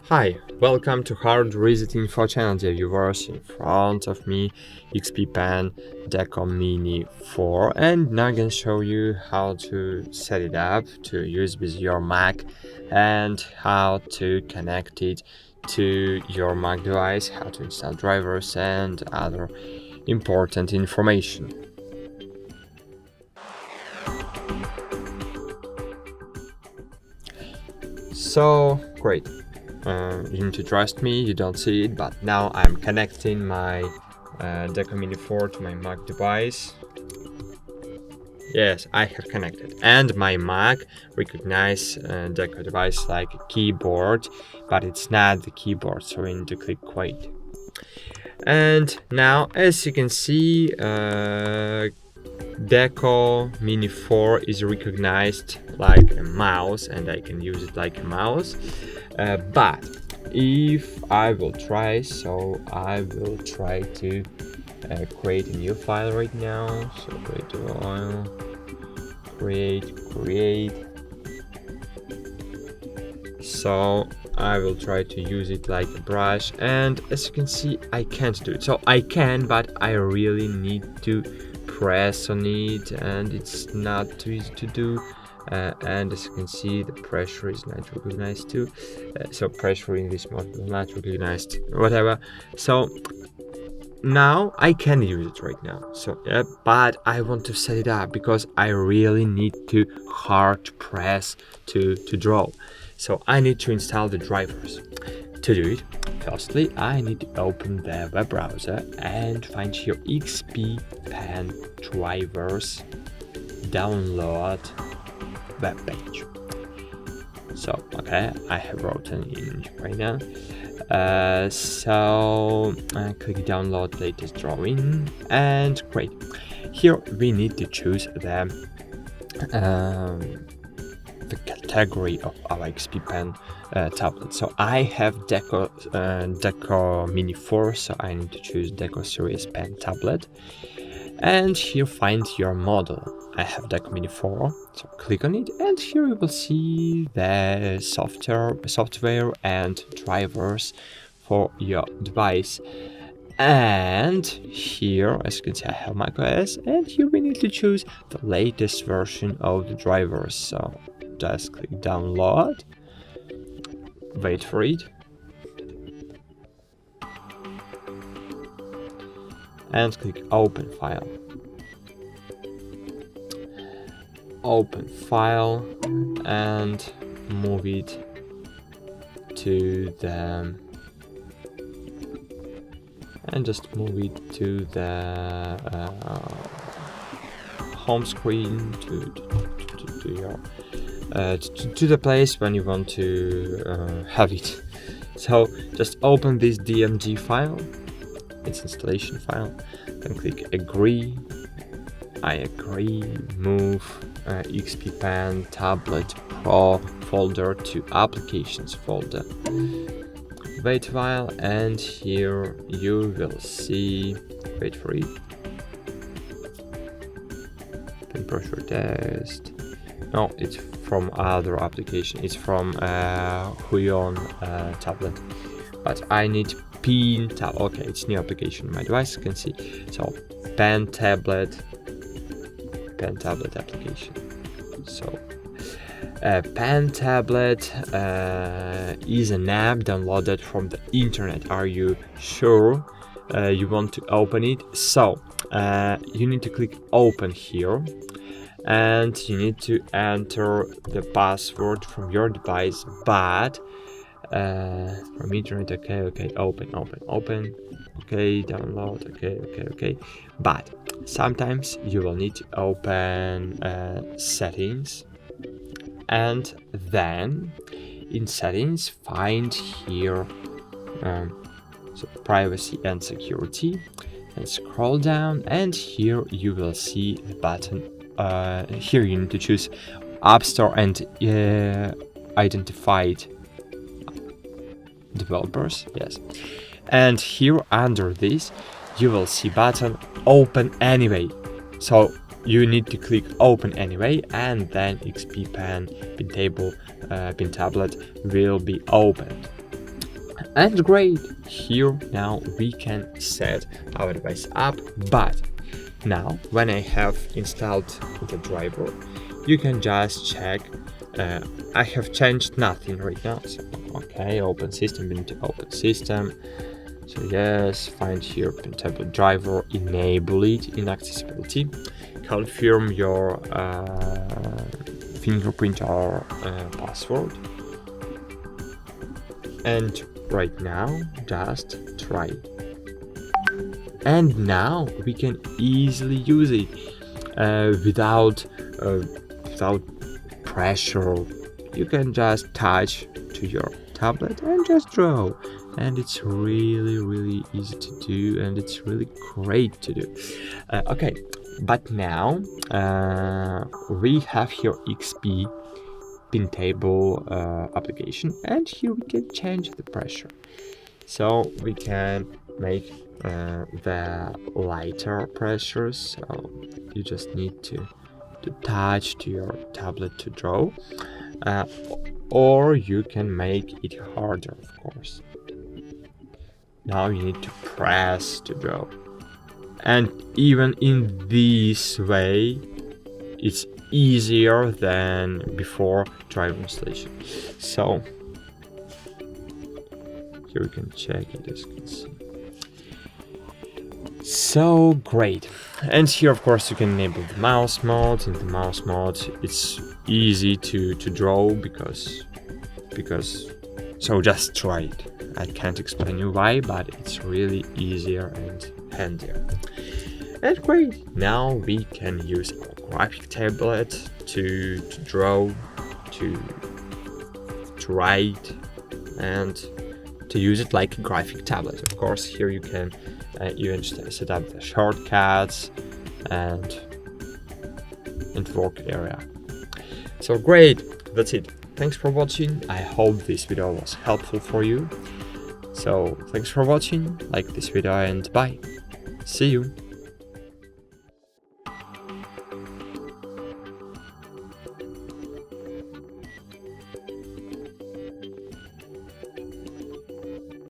Hi, welcome to HardReset.Info channel, dear viewers. In front of me, XP Pen Deco Mini 4, and now I'm gonna show you how to set it up to use with your Mac and how to connect it to your Mac device, how to install drivers and other important information. So great. You need to trust me, you don't see it, but now I'm connecting my Deco Mini 4 to my Mac device. Yes, I have connected, and my Mac recognize Deco device like a keyboard, but it's not the keyboard, so we need to click wait. And now, as you can see, Deco Mini 4 is recognized like a mouse, and I can use it like a mouse. But if I will try, so I will try to create a new file right now. So create. So I will try to use it like a brush, and as you can see, I can't do it. So I can, but I really need to press on it, and it's not too easy to do. And as you can see, the pressure is not recognized too. So pressure in this mode will not recognized, whatever. So now I can use it right now. So yeah, but I want to set it up because I really need to hard press to draw. So I need to install the drivers. To do it, firstly, I need to open the web browser and find here XP Pen drivers download web page. So okay, I have written in right now. So I click download latest drawing, and great. Here we need to choose the category of our XP Pen tablet. So I have Deco Mini 4, so I need to choose Deco Series Pen tablet. And here find your model. I have Deco Mini 4, so click on it, and here you will see the software and drivers for your device. And here, as you can see, I have macOS, and here we need to choose the latest version of the drivers. So just click download, wait for it, and click open file. Open file and move it to the home screen to the place when you want to have it. So just open this DMG file, it's installation file, then click agree. I agree, move XP Pen Tablet Pro folder to Applications folder. Wait a while, and here you will see, wait for it, pen pressure test. No, it's from other application, it's from Huion tablet, but I need Pen tab. Okay, it's new application on my device, you can see. So pen tablet application. So Pen tablet is an app downloaded from the internet. Are you sure you want to open it? So you need to click open here, and you need to enter the password from your device, but from internet. Okay, open, okay, download, okay, but sometimes you will need to open settings, and then in settings find here so privacy and security, and scroll down, and here you will see the button. Here you need to choose App Store and identified developers, yes, and here under this you will see button open anyway. So you need to click open anyway, and then XP Pen Pen Tablet will be opened. And great, here now we can set our device up. But now when I have installed the driver, you can just check. I have changed nothing right now, so okay, open system, we need to open system. So yes, find here Pen Tablet driver, enable it in accessibility, confirm your fingerprint or password, and right now just try. And now we can easily use it without pressure. You can just touch to your tablet and just draw, and it's really easy to do, and it's really great to do. Okay, but now we have here XP Pen Table application, and here we can change the pressure, so we can make the lighter pressures. So you just need to touch to your tablet to draw, or you can make it harder, of course. Now you need to press to draw, and even in this way it's easier than before driver installation. So here you can check it, as you can see. So great. And here of course you can enable the mouse mode. In the mouse mode it's easy to draw because so just try it. I can't explain you why, but it's really easier and handier. And great, now we can use our graphic tablet to draw, to write, and to use it like a graphic tablet. Of course, here you can even set up the shortcuts and work area. So great, that's it. Thanks for watching. I hope this video was helpful for you. So thanks for watching, like this video, and bye. See you.